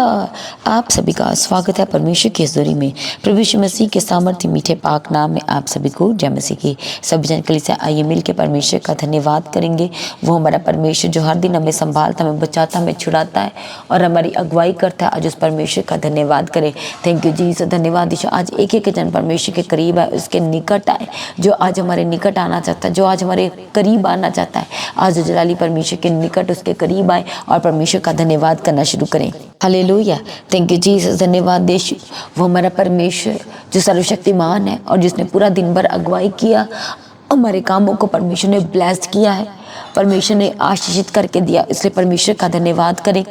आप सभी का स्वागत है परमेश्वर की हज़ूरी में। प्रभु यीशु मसीह के सामर्थ्य मीठे पाक नाम में आप सभी को जय मसीह की। सभी जन कलीसिया आइए मिल के परमेश्वर का धन्यवाद करेंगे। वो हमारा परमेश्वर जो हर दिन हमें संभालता, हमें बचाता, हमें छुड़ाता है और हमारी अगुवाई करता है। आज उस परमेश्वर का धन्यवाद करें। थैंक यू जी। धन्यवाद यीशु। आज एक एक जन परमेश्वर के करीब है, उसके निकट आए, जो आज हमारे निकट आना चाहता है, जो आज हमारे करीब आना चाहता है। आज जलाली परमेश्वर के निकट उसके करीब आए और परमेश्वर का धन्यवाद करना शुरू करें। हालेलुया। Thank you Jesus. धन्यवाद यीशु। वो हमारा परमेश्वर जो सर्वशक्तिमान है और जिसने पूरा दिन भर अगुवाई किया, हमारे कामों को परमेश्वर ने ब्लेस्ड किया है, परमेश्वर ने आशीषित करके दिया, इसलिए परमेश्वर का धन्यवाद करें।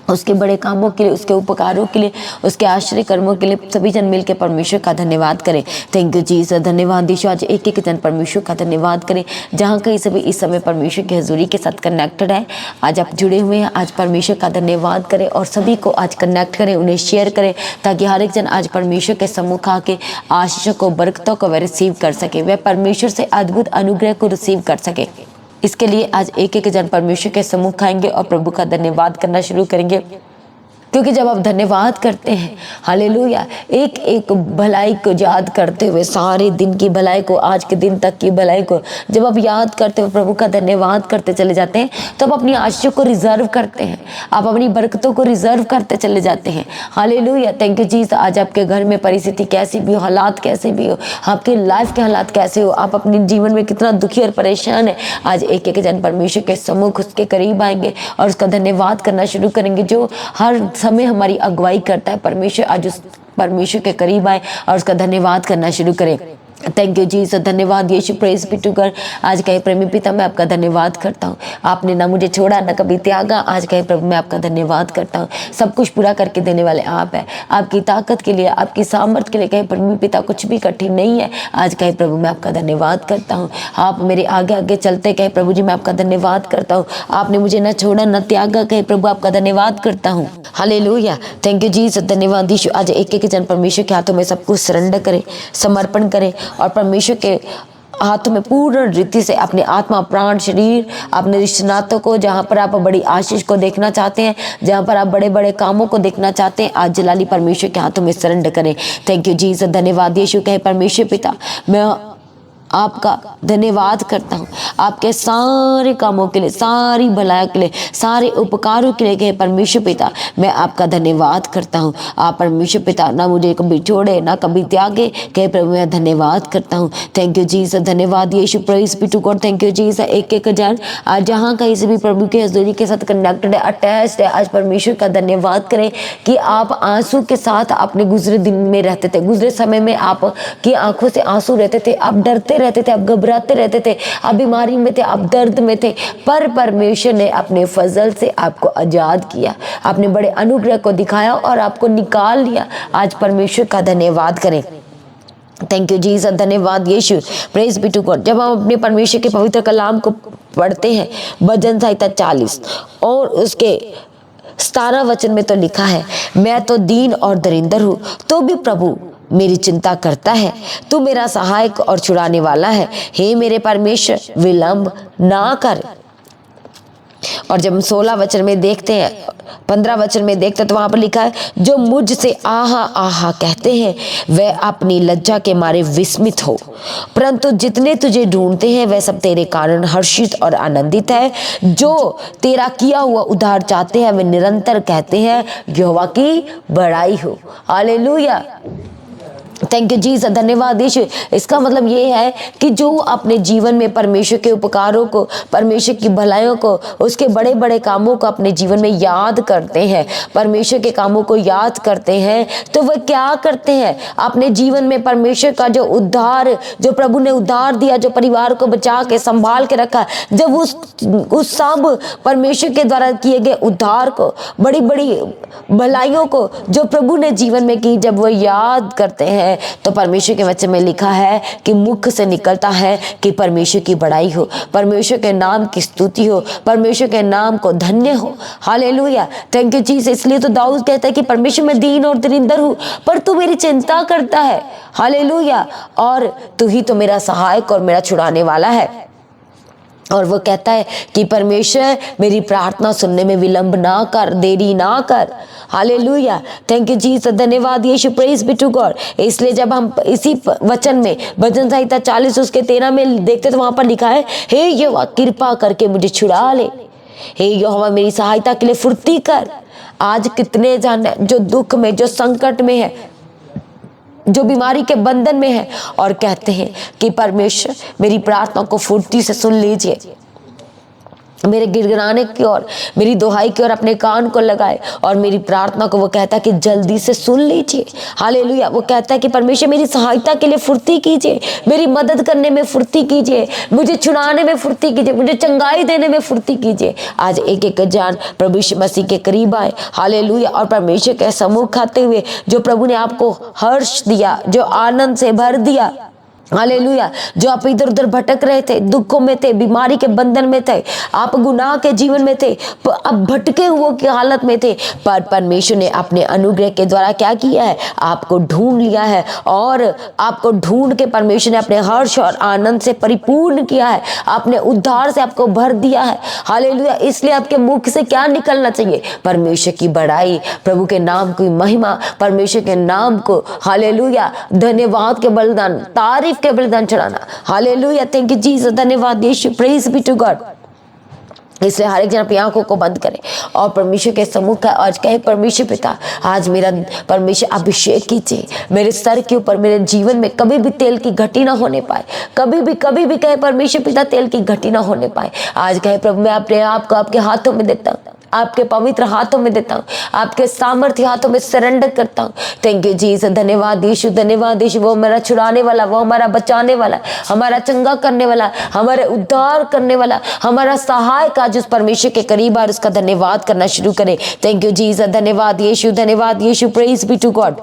उसके बड़े कामों के लिए, उसके उपकारों के लिए, उसके आश्चर्य कर्मों के लिए सभी जन मिलकर परमेश्वर का धन्यवाद करें। Thank you Jesus. धन्यवाद यीशु। आज एक एक जन परमेश्वर का धन्यवाद करें। जहाँ कहीं सभी इस समय परमेश्वर की हजूरी के साथ कनेक्टेड है, आज आप जुड़े हुए हैं, आज परमेश्वर का धन्यवाद करें और सभी को आज कनेक्ट करें, उन्हें शेयर करें, ताकि हर एक जन आज परमेश्वर के सम्मुख आके आशीषों को, बरकतों को वह रिसीव कर सके, वह परमेश्वर से अद्भुत अनुग्रह को रिसीव कर सके। इसके लिए आज एक एक जन परमेश्वर के सम्मुख आएंगे और प्रभु का धन्यवाद करना शुरू करेंगे। क्योंकि जब आप धन्यवाद करते हैं, हालेलुया, एक एक भलाई को याद करते हुए, सारे दिन की भलाई को, आज के दिन तक की भलाई को जब आप याद करते हुए प्रभु का धन्यवाद करते चले जाते हैं, तो आप अपनी आशीषों को रिजर्व करते हैं, आप अपनी बरकतों को रिजर्व करते चले जाते हैं। हालेलुया। Thank you Jesus. आज आपके घर में परिस्थिति कैसी भी हो, हालात कैसे भी हो, आपके लाइफ के हालात कैसे हो, आप अपने जीवन में कितना दुखी और परेशान है, आज एक एक जन परमेश्वर के सम्मुख उसके करीब आएंगे और उसका धन्यवाद करना शुरू करेंगे। जो हर समय हमारी अगुवाई करता है, परमेश्वर आज उस परमेश्वर के करीब आए और उसका धन्यवाद करना शुरू करें। Thank you Jesus. धन्यवाद Yeshu. Praise be to God. आज कहे प्रेमी पिता, मैं आपका धन्यवाद करता हूँ, आपने ना मुझे छोड़ा ना कभी त्यागा। आज कहे प्रभु, मैं आपका धन्यवाद करता हूँ, सब कुछ पूरा करके देने वाले आप हैं। आपकी ताकत के लिए, आपकी सामर्थ के लिए कहे प्रेमी पिता कुछ भी कठिन नहीं है। आज कहे प्रभु, मैं आपका धन्यवाद करता हूँ, आप मेरे आगे आगे चलते। कहे प्रभु जी, मैं आपका धन्यवाद करता हूँ, आपने मुझे ना छोड़ा ना त्यागा। कहे प्रभु, आपका धन्यवाद करता हूँ। हालेलुया। Thank you Jesus. धन्यवाद यीशु। आज एक एक जन परमेश्वर के हाथों में सब कुछ सरेंडर करें, समर्पण करें और परमेश्वर के हाथों में पूर्ण रीति से अपने आत्मा, प्राण, शरीर, अपने रिश्तेनातों को, जहाँ पर आप बड़ी आशीष को देखना चाहते हैं, जहाँ पर आप बड़े बड़े कामों को देखना चाहते हैं, आज जलाली परमेश्वर के हाथों में सरेंडर करें। Thank you Jesus. धन्यवाद यीशु। कहे परमेश्वर पिता, मैं आपका धन्यवाद करता हूँ, आपके सारे कामों के लिए, सारी भलाई के लिए, सारे उपकारों के लिए। कहे परमेश्वर पिता, मैं आपका धन्यवाद करता हूँ। आप परमेश्वर पिता ना मुझे कभी छोड़े ना कभी त्यागे। कहे प्रभु, मैं धन्यवाद करता हूँ। Thank you Jesus. धन्यवाद Yeshu. Praise be to God. Thank you Jesus. एक एक जन आज जहाँ कहीं से भी प्रभु के हजूरी के साथ कनेक्टेड है, अटैच्ड है, आज परमेश्वर का धन्यवाद करें कि आप आंसू के साथ अपने गुजरे दिन में रहते थे, गुजरे समय में आपकी आंखों से आंसू रहते थे, आप डरते रहते थे, आप घबराते रहते थे, आप बीमारी में थे, आप दर्द में थे, पर परमेश्वर ने अपने फजल से आपको आजाद किया, आपने बड़े अनुग्रह को दिखाया और आपको निकाल लिया। आज परमेश्वर का धन्यवाद करें। Thank you Jesus. धन्यवाद Yeshu. Praise be to God. जब हम अपने परमेश्वर के पवित्र कलाम को पढ़ते हैं, भजन संहिता 40 और उसके 17 वचन में तो लिखा है, मैं तो दीन और दरिंदर हूँ, तो भी प्रभु मेरी चिंता करता है, तू मेरा सहायक और छुड़ाने वाला है। हे मेरे परमेश्वर, विलंब ना कर। और जब हम 16 वचन में देखते हैं, 15 वचन में देखते हैं, तो वहां पर लिखा है, जो मुझसे आहा आहा कहते हैं वह अपनी लज्जा के मारे विस्मित हो, परंतु जितने तुझे ढूंढते हैं वह सब तेरे कारण हर्षित और आनंदित है। जो तेरा किया हुआ उद्धार चाहते हैं वे निरंतर कहते हैं, यहोवा की बड़ाई हो। हालेलुया। Thank you Jesus. धन्यवाद यीशु। इसका मतलब ये है कि जो अपने जीवन में परमेश्वर के उपकारों को, परमेश्वर की भलाइयों को, उसके बड़े बड़े कामों को अपने जीवन में याद करते हैं, परमेश्वर के कामों को याद करते हैं, तो वह क्या करते हैं, अपने जीवन में परमेश्वर का जो उद्धार, जो प्रभु ने उद्धार दिया, जो परिवार को बचा के संभाल के रखा, जब उस सब परमेश्वर के द्वारा किए गए उद्धार को, बड़ी बड़ी भलाइयों को जो प्रभु ने जीवन में की, जब वह याद करते हैं, तो परमेश्वर के वचन में लिखा है कि मुख से निकलता है कि परमेश्वर की बड़ाई हो, परमेश्वर के नाम की स्तुति हो, परमेश्वर के नाम को धन्य हो। हालेलुया। Thank you Jesus. इसलिए तो दाऊद कहता है कि परमेश्वर मैं दीन और दरिंदर हूँ, पर तू मेरी चिंता करता है। हालेलुया। और तू ही तो मेरा सहायक और मेरा छुड़ाने वाला है। और वो कहता है कि परमेश्वर मेरी प्रार्थना सुनने में विलंब ना कर, देरी ना कर। हालेलुया, थैंक यू जीसस, धन्यवाद Yeshu, praise be to God. इसलिए जब हम इसी वचन में भजन संहिता 40 उसके 13 में देखते तो वहां पर लिखा है, हे यहोवा कृपा करके मुझे छुड़ा ले, हे यहोवा मेरी सहायता के लिए फुर्ती कर। आज कितने जन जो दुख में, जो संकट में है, जो बीमारी के बंधन में है और कहते हैं कि परमेश्वर मेरी प्रार्थना को फुर्ती से सुन लीजिए, मेरे गिड़गिड़ाने की ओर, मेरी दुहाई की ओर अपने कान को लगाए और मेरी प्रार्थना को वो कहता है कि जल्दी से सुन लीजिए। हालेलुया, वो कहता है कि परमेश्वर मेरी सहायता के लिए फुर्ती कीजिए, मेरी मदद करने में फुर्ती कीजिए, मुझे छुड़ाने में फुर्ती कीजिए, मुझे चंगाई देने में फुर्ती कीजिए। आज एक एक जान प्रभु यीशु मसीह के करीब आए। हालेलुया, और परमेश्वर के सम्मुख खाते हुए जो प्रभु ने आपको हर्ष दिया, जो आनंद से भर दिया, हालेलुया, जो आप इधर उधर भटक रहे थे, दुखों में थे, बीमारी के बंधन में थे, आप गुनाह के जीवन में थे, अब भटके हुए की हालत में थे, पर परमेश्वर ने अपने अनुग्रह के द्वारा क्या किया है, आपको ढूंढ लिया है और आपको ढूंढ के परमेश्वर ने अपने हर्ष और आनंद से परिपूर्ण किया है, अपने उद्धार से आपको भर दिया है। हालेलुया, इसलिए आपके मुख से क्या निकलना चाहिए, परमेश्वर की बड़ाई, प्रभु के नाम की महिमा, परमेश्वर के नाम को हालेलुया धन्यवाद के बलिदान, तारीफ के बलिदान चढ़ाना। हालेलुया, थैंक यू जीसस, धन्यवाद Yeshu, praise be to God. इसलिए हर एक जन अपनी आंखों को बंद करे और परमेश्वर के सम्मुख का आज कहे, परमेश्वर पिता आज मेरा परमेश्वर अभिषेक कीजिए मेरे सर के ऊपर, मेरे जीवन में कभी भी तेल की घटी ना होने पाए, कभी भी कहे परमेश्वर पिता तेल की घटी ना होने पाए। आज कहे प्रभु मैं अपने आप को आपके हाथों में देता हूँ, आपके पवित्र हाथों में देता हूँ, आपके सामर्थ्य हाथों में सरेंडर करता हूँ। थैंक यू जीसस, धन्यवाद यीशु, धन्यवाद यीशु। वो हमारा छुड़ाने वाला, वो हमारा बचाने वाला, हमारा चंगा करने वाला, हमारे उद्धार करने वाला, हमारा सहायक आज उस परमेश्वर के करीब और उसका धन्यवाद करना शुरू करें। थैंक यू जीसस, धन्यवाद यीशु, धन्यवाद Yeshu, praise be to God.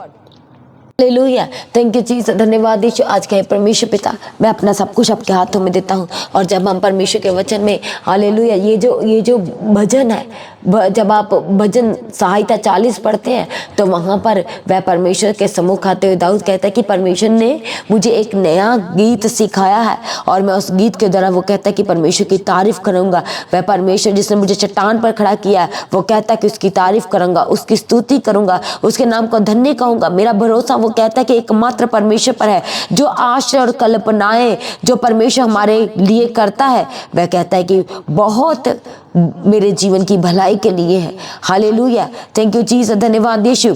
Hallelujah, thank you Jesus, धन्यवाद यीशु। आज कहे परमेश्वर पिता मैं अपना सब कुछ आपके हाथों में देता हूँ। और जब हम परमेश्वर के वचन में हालेलुया ये जो भजन है, जब आप भजन संहिता 40 पढ़ते हैं तो वहाँ पर वह परमेश्वर के सम्मुख आते हुए दाऊद कहता है कि परमेश्वर ने मुझे एक नया गीत सिखाया है और मैं उस गीत के द्वारा वो कहता है कि परमेश्वर की तारीफ करूँगा। वह परमेश्वर जिसने मुझे चट्टान पर खड़ा किया वो कहता है कि उसकी तारीफ करूँगा, उसकी स्तुति करूँगा, उसके नाम को धन्य कहूँगा। मेरा भरोसा वो कहता है कि एकमात्र परमेश्वर पर है, जो आशा और कल्पनाएं जो परमेश्वर हमारे लिए करता है वह कहता है कि बहुत मेरे जीवन की भलाई के लिए है। हालेलुया, थैंक यू जीसस, धन्यवाद यीशु।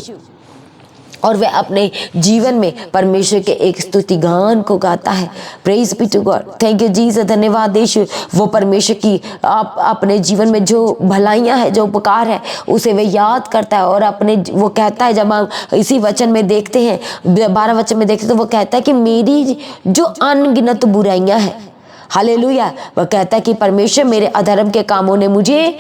और वह अपने जीवन में परमेश्वर के एक स्तुति गान को गाता है। Praise be to God, thank you Jesus, धन्यवाद यीशु। वो परमेश्वर की आप अपने जीवन में जो भलाइयां है, जो उपकार है उसे वह याद करता है और अपने वो कहता है, जब हम इसी वचन में देखते हैं 12 वचन में देखते हैं तो वो कहता है कि मेरी जो अनगिनत बुराइयां हैं, हालेलुया, वह कहता है कि परमेश्वर मेरे अधर्म के कामों ने मुझे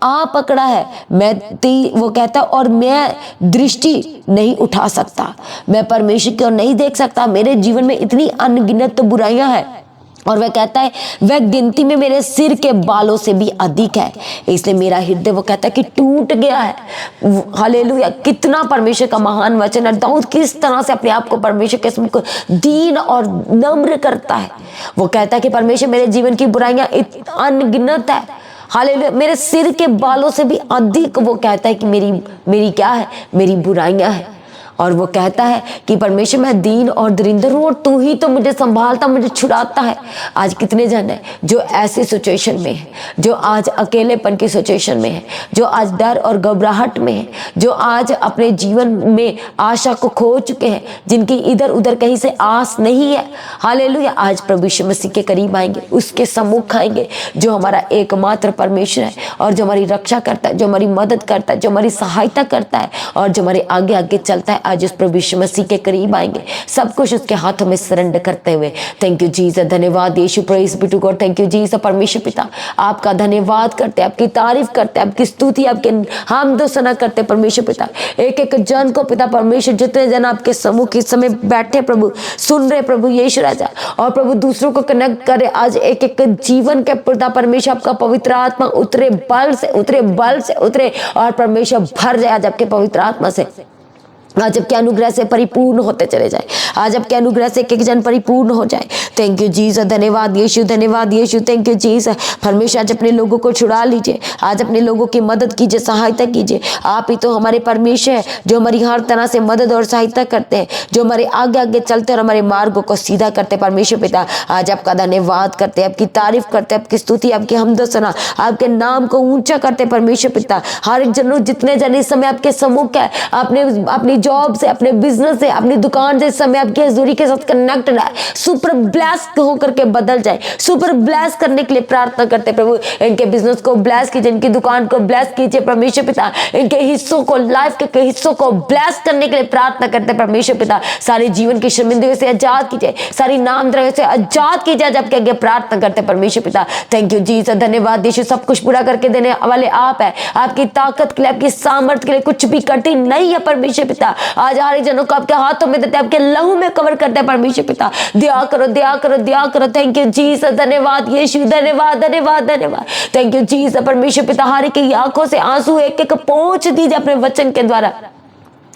आ पकड़ा है, वो कहता है और मैं दृष्टि नहीं उठा सकता, मैं परमेश्वर की ओर नहीं देख सकता, मेरे जीवन में इतनी अनगिनत बुराइयां हैं। और वह कहता है वह गिनती में मेरे सिर के बालों से भी अधिक है, इसलिए मेरा हृदय वो कहता है कि टूट गया है। हालेलुया, कितना परमेश्वर का महान वचन है। दाऊद किस तरह से अपने आप को परमेश्वर के सम्मुख दीन और नम्र करता है। वो कहता है कि परमेश्वर मेरे जीवन की बुराइयां अनगिनत है, हालेलुया, मेरे सिर के बालों से भी अधिक वो कहता है कि मेरी क्या है, मेरी बुराइयां हैं। और वो कहता है कि परमेश्वर मैं दीन और दरिंदर हूँ और तू ही तो मुझे संभालता, मुझे छुड़ाता है। आज कितने जन हैं जो ऐसी सिचुएशन में है, जो आज अकेलेपन की सिचुएशन में है, जो आज डर और घबराहट में है, जो आज अपने जीवन में आशा को खो चुके हैं, जिनकी इधर उधर कहीं से आस नहीं है। हालेलुया, आज प्रभु यीशु मसीह के करीब आएंगे, उसके सम्मुख आएंगे जो हमारा एकमात्र परमेश्वर है और जो हमारी रक्षा करता है, जो हमारी मदद करता है, जो हमारी सहायता करता है और जो हमारे आगे आगे चलता है। आज उस प्रभु यीशु मसीह के करीब आएंगे, सब कुछ उसके हाथों में सरेंडर करते हुए। थैंक यू जीसस, धन्यवाद Yeshu, praise be to God. Thank you Jesus, परमेश्वर पिता आपका धन्यवाद करते, आपकी तारीफ करते, आपकी स्तुति, आपके हामद व सना करते परमेश्वर पिता। एक एक जन को पिता परमेश्वर, जितने जन आपके समूह इस समय बैठे प्रभु, सुन रहे प्रभु यीशु राजा, और प्रभु दूसरों को कनेक्ट करे। आज एक एक जीवन के पिता परमेश्वर आपका पवित्र आत्मा उतरे, बल से उतरे और परमेश्वर भर जाए आज आपके पवित्र आत्मा से। आज जबकि अनुग्रह से परिपूर्ण होते चले जाए, आज आपके अनुग्रह से एक एक जन परिपूर्ण हो जाए। थैंक यू जीसस, धन्यवाद यीशु, धन्यवाद यीशु, थैंक यू जीसस। परमेश्वर आज अपने लोगों को छुड़ा लीजिए, आज अपने लोगों की मदद कीजिए, सहायता कीजिए। आप ही तो हमारे परमेश्वर है जो हमारी हर तरह से मदद और सहायता करते हैं, जो हमारे आगे आगे चलते और हमारे मार्गों को सीधा करते। परमेश्वर पिता आज आपका धन्यवाद करते, आपकी तारीफ करते, आपकी स्तुति, आपकी हमद सना, आपके नाम को ऊंचा करते। परमेश्वर पिता हर एक जन, जितने जन इस समय आपके सम्मुख है, अपने अपनी जॉब से, अपने बिजनेस से, अपनी दुकान से इस समय आपकी हजूरी के साथ कनेक्ट है, सुपर ब्लेस होकर के बदल जाए। सुपर ब्लेस करने के लिए प्रार्थना करते प्रभु, इनके बिजनेस को ब्लेस कीजिए, इनकी दुकान को ब्लेस कीजिए परमेश्वर पिता, इनके हिस्सों को, लाइफ के हिस्सों को ब्लेस करने के लिए प्रार्थना करते परमेश्वर पिता। सारे जीवन की शर्मिंदगी से आजाद कीजिए, सारी नामधराई से आजाद कीजिए, जब के आगे प्रार्थना करते परमेश्वर पिता। थैंक यू जीसस, धन्यवाद यीशु। सब कुछ पूरा करके देने वाले आप है, आपकी ताकत के लिए, आपकी सामर्थ्य के लिए कुछ भी कठिन नहीं है परमेश्वर पिता। आज हर जनों को आपके हाथों में देते, आपके लहू में कवर करते हैं परमेश्वर पिता। दया करो, दया करो, दया करो। थैंक यू जीसस, धन्यवाद यीशु, धन्यवाद, धन्यवाद, धन्यवाद। थैंक यू जीसस परमेश्वर पिता। हर एक आंखों से आंसू एक एक पहुंच दीजिए अपने वचन के द्वारा।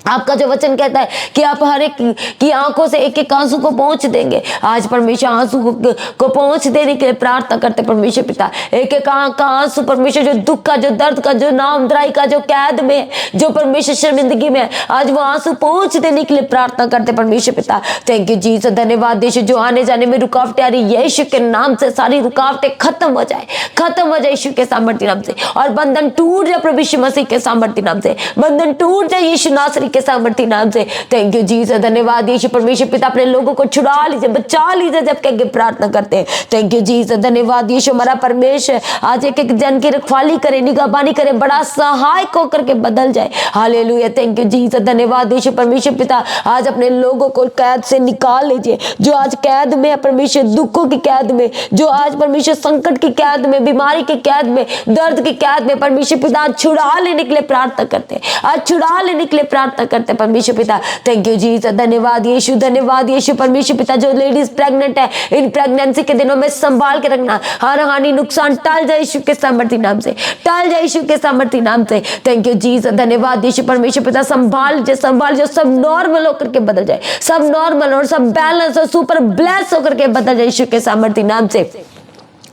आपका जो वचन कहता है कि आप हर एक की आंखों से एक एक आंसू को पहुंच देंगे। आज परमेश्वर आंसू को पहुंच देने के लिए प्रार्थना करते परमेश्वर पिता। एक एक आंख का आंसू परमेश्वर, जो दुख का, जो दर्द का, जो नामधराई का, जो कैद में, जो परमेश्वर शर्मिंदगी में, आज वो आंसू पहुंच देने के लिए प्रार्थना करते परमेश्वर पिता। थैंक यू जीसस, धन्यवाद यीशु। जो आने जाने में रुकावटें आ रही, यीशु के नाम से सारी रुकावटें खत्म हो जाए, खत्म हो जाए यीशु के सामर्थ्य नाम से। और बंधन टूट जाए प्रभु यीशु मसीह के सामर्थ्य नाम से, बंधन टूट जाए यीशु नासरी के सामर्थ्य नाम से। थैंक यू जीसस, धन्यवाद यीशु परमेश्वर पिता। अपने लोगों को छुड़ा लीजिए, बचा लीजिए, जब के प्रार्थना करते हैं। थैंक यू जीसस, धन्यवाद यीशु। हमारा परमेश्वर आज एक एक जन की रखवाली करे, निगहबानी करे, बड़ा सहायक होकर के बदल जाए। हालेलुया, थैंक यू जीसस, धन्यवाद यीशु परमेश्वर पिता। आज अपने लोगों को कैद से निकाल लीजिए, जो आज कैद में है परमेश्वर, दुखों की कैद में, जो आज परमेश्वर संकट की कैद में, बीमारी की कैद में, दर्द की कैद में परमेश्वर पिता छुड़ा लेने के लिए प्रार्थना करते हैं, आज छुड़ा लेने के लिए प्रार्थना करते हैं परमेश्वर पिता। थैंक यू जीसस, धन्यवाद यीशु, धन्यवाद यीशु परमेश्वर पिता। जो लेडीज प्रेग्नेंट है, इन प्रेगनेंसी के दिनों में संभाल के रखना, हर हानि नुकसान टल जाए यीशु के सामर्थ्य नाम से, टल जाए यीशु के सामर्थ्य नाम से। थैंक यू जीसस, धन्यवाद यीशु परमेश्वर पिता। संभाल जो सब नॉर्मल होकर के बदल जाए, सब नॉर्मल और सब बैलेंस और सुपर ब्लेस होकर के बदल जाए यीशु के सामर्थ्य नाम से।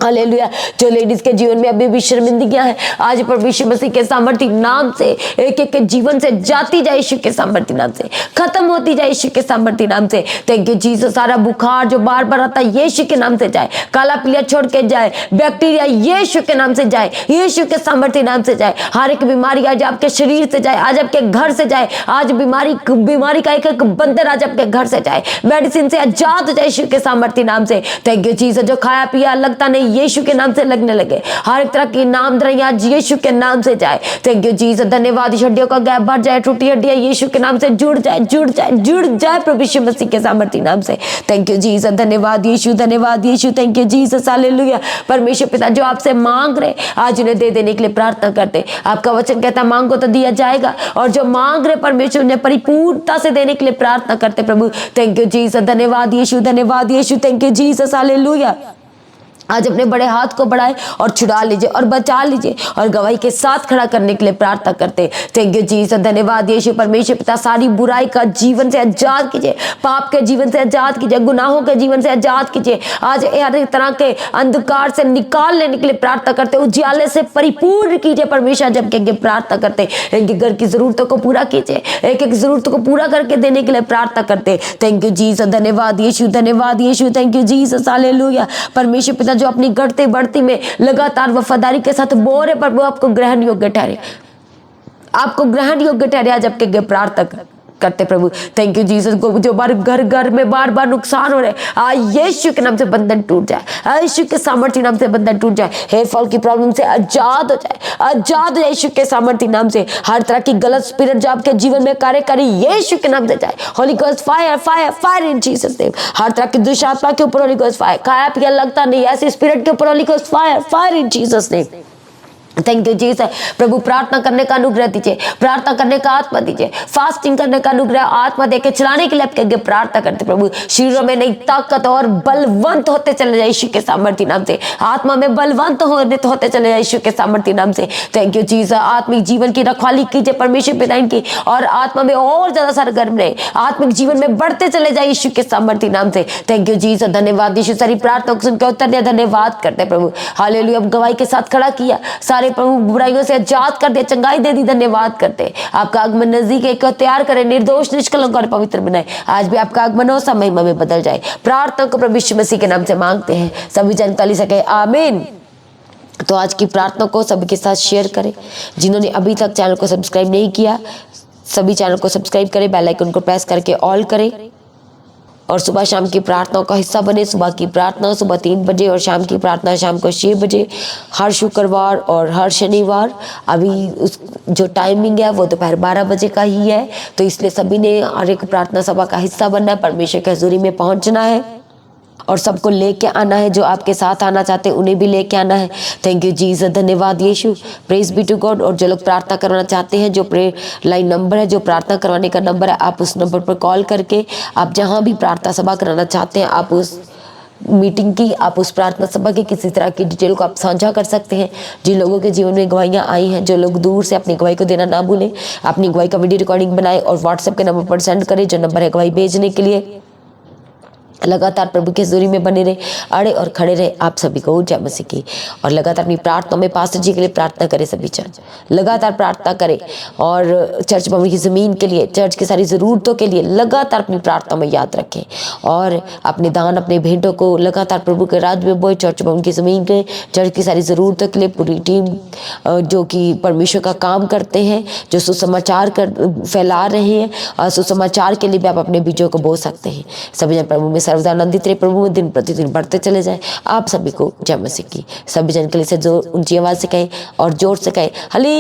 हालेलुया। जो लेडीज के जीवन में अभी भी शर्मिंदगियां हैं, आज परमेश्वर मसीह के सामर्थ्य नाम से एक एक के जीवन से जाती जाए यीशु के सामर्थ्य नाम से, खत्म होती जाए यीशु के सामर्थ्य नाम से। Thank you Jesus. सारा बुखार जो बार बार आता है यीशु के नाम से जाए, काला पीलिया छोड़ के जाए, बैक्टीरिया यीशु के नाम से जाए, यीशु के सामर्थ्य नाम से जाए। हर एक बीमारी आज आपके शरीर से जाए, आज आपके घर से जाए। आज बीमारी का एक एक बंदर आज आपके घर से जाए, मेडिसिन से आजाद हो जाए यीशु के सामर्थ्य नाम से। Thank you Jesus. जो खाया पिया लगता नहीं यीशु के नाम से लगने लगे, हर एक तरह की नामधराई आज यीशु के नाम से जाए। थैंक यू जीसस, धन्यवाद। हड्डियों का गैप भर जाए, टूटी हड्डियां यीशु के नाम से जुड़ जाए, जुड़ जाए, जुड़ जाए प्रभु यीशु मसीह के सामर्थ्य नाम से। थैंक यू जीसस, धन्यवाद यीशु, धन्यवाद यीशु, थैंक यू जीसस। हालेलुया। परमेश्वर पिता जो आपसे मांग रहे, आज उन्हें दे देने के लिए प्रार्थना करते। आपका वचन कहता है मांगो तो दिया जाएगा, और जो मांग रहे परमेश्वर उन्हें परिपूर्णता से देने के लिए प्रार्थना करते प्रभु। थैंक यू जीसस, धन्यवाद यीशु, धन्यवाद यीशु, थैंक यू जीसस। हालेलुया। आज अपने बड़े हाथ को बढ़ाए और छुड़ा लीजिए और बचा लीजिए और गवाही के साथ खड़ा करने के लिए प्रार्थना करते। थैंक यू जीसस, धन्यवाद यीशु परमेश्वर पिता। सारी बुराई का जीवन से आजाद कीजिए, पाप के जीवन से आजाद कीजिए, गुनाहों के जीवन से आजाद कीजिए। आज हर एक तरह के अंधकार से निकाल लेने के लिए प्रार्थना करते, उजियाले से परिपूर्ण कीजिए परमेश्वर। जब के प्रार्थना करते, इनके घर की जरूरतों को पूरा कीजिए, एक एक जरूरतों को पूरा करके देने के लिए प्रार्थना करते। थैंक यू जीसस, धन्यवाद यीशु, धन्यवाद यीशु, थैंक यू जीसस। हालेलुया। परमेश्वर पिता जो अपनी घटती बढ़ती में लगातार वफादारी के साथ बोरे पर वो आपको ग्रहण योग्य ठहरे, आपको ग्रहण योग्य ठहरे। आज आपके प्रार्थना करते प्रभु। Thank you Jesus. जो बार घर घर में बार बार नुकसान हो रहे, आज यीशु के नाम से बंधन टूट जाए, यीशु के सामर्थ्य नाम से बंधन टूट जाए। हेयर फॉल की प्रॉब्लम से आजाद हो जाए, आजाद हो जाए यीशु के सामर्थ्य नाम से। हर तरह की गलत स्पिरिट जो आपके जीवन में कार्य करे यीशु के नाम से जाए। Holy ghost fire, fire, fire in Jesus name. हर तरह की दुष्टात्मा के ऊपर होली गोस्ट फायर, खाया पिया लगता नहीं ऐसे स्पिरिट के ऊपर holy ghost fire, fire in Jesus name. Thank you Jesus. प्रभु प्रार्थना करने का अनुग्रह दीजिए, प्रार्थना करने का आत्मा दीजिए, फास्टिंग करने का अनुग्रह आत्मा देके चलाने के लिए आपके आगे प्रार्थना करते प्रभु। शरीरों में नई ताकत और बलवंत होते चले जाए यीशु के सामर्थ्य नाम से, आत्मा में बलवंत होते चले जाए यीशु के सामर्थ्य नाम से। Thank you Jesus. आत्मिक जीवन की रखवाली कीजिए परमेश्वर पिता इनकी, और आत्मा में और ज्यादा सरगर्म रहे, आत्मिक जीवन में बढ़ते चले जाए यीशु के सामर्थ्य नाम से। Thank you Jesus. धन्यवाद यीशु, सारी प्रार्थना को सुनकर उत्तर दिया, धन्यवाद करते प्रभु। हालेलुया। अब गवाही के साथ खड़ा किया, सारे प्रभु बुराइयों से आजाद कर दे, चंगाई दे दी, धन्यवाद करते। आपका आगमन नजदीक है, को तैयार करें, निर्दोष निष्कलंक और पवित्र बनाए। आज भी आपका आगमन हो, सब महिमा में बदल जाए। प्रार्थना को प्रभु यीशु मसीह के नाम से मांगते हैं, सभी जन कली सके आमीन। तो आज की प्रार्थना को सभी के साथ शेयर करें। जिन्होंने अभी तक चैनल को सब्सक्राइब नहीं किया, सभी चैनल को सब्सक्राइब करें, बेल आइकन को प्रेस करके ऑल करें, और सुबह शाम की प्रार्थनाओं का हिस्सा बने। सुबह की प्रार्थना सुबह 3 बजे और शाम की प्रार्थना शाम को 6 बजे, हर शुक्रवार और हर शनिवार। अभी उस जो टाइमिंग है वो दोपहर 12 बजे का ही है, तो इसलिए सभी ने हर एक प्रार्थना सभा का हिस्सा बनना है, परमेश्वर की हजूरी में पहुंचना है और सबको लेके आना है। जो आपके साथ आना चाहते हैं उन्हें भी लेके आना है। Thank you Jesus. धन्यवाद Yeshu. Praise be to God. और जो लोग प्रार्थना करवाना चाहते हैं, जो प्रेयर लाइन नंबर है, जो प्रार्थना करवाने का नंबर है, आप उस नंबर पर कॉल करके आप जहां भी प्रार्थना सभा कराना चाहते हैं, आप उस मीटिंग की, आप उस प्रार्थना सभा की किसी तरह की डिटेल को आप साझा कर सकते हैं। जिन लोगों के जीवन में गवाहियाँ आई हैं, जो लोग दूर से अपनी गवाही को देना ना भूलें, अपनी गवाही का वीडियो रिकॉर्डिंग बनाए और व्हाट्सएप के नंबर पर सेंड करें, जो नंबर है गवाही भेजने के लिए। लगातार प्रभु के हजूरी में बने रहे, अड़े और खड़े रहे। आप सभी को जय मसीह की। और लगातार अपनी प्रार्थना में पास्टर जी के लिए प्रार्थना करें, सभी चर्च लगातार प्रार्थना करें, और चर्च भवन की ज़मीन के लिए, चर्च की सारी ज़रूरतों के लिए लगातार अपनी प्रार्थना में याद रखें, और अपने दान अपने भेंटों को लगातार प्रभु के राज में बोए। चर्च भवन की ज़मीन के, चर्च की सारी ज़रूरतों के लिए पूरी टीम जो कि परमेश्वर का काम करते हैं, जो सुसमाचार फैला रहे हैं, और सुसमाचार के लिए भी आप अपने बीजों को बो सकते हैं। सभी जन प्रभु में सर्वदा आनंदित रहे, प्रभु में दिन प्रतिदिन बढ़ते चले जाएं। आप सभी को जय मसीह की। सभी जन के लिए से जोर ऊंची आवाज से कहें और जोर से कहें हालेलुया।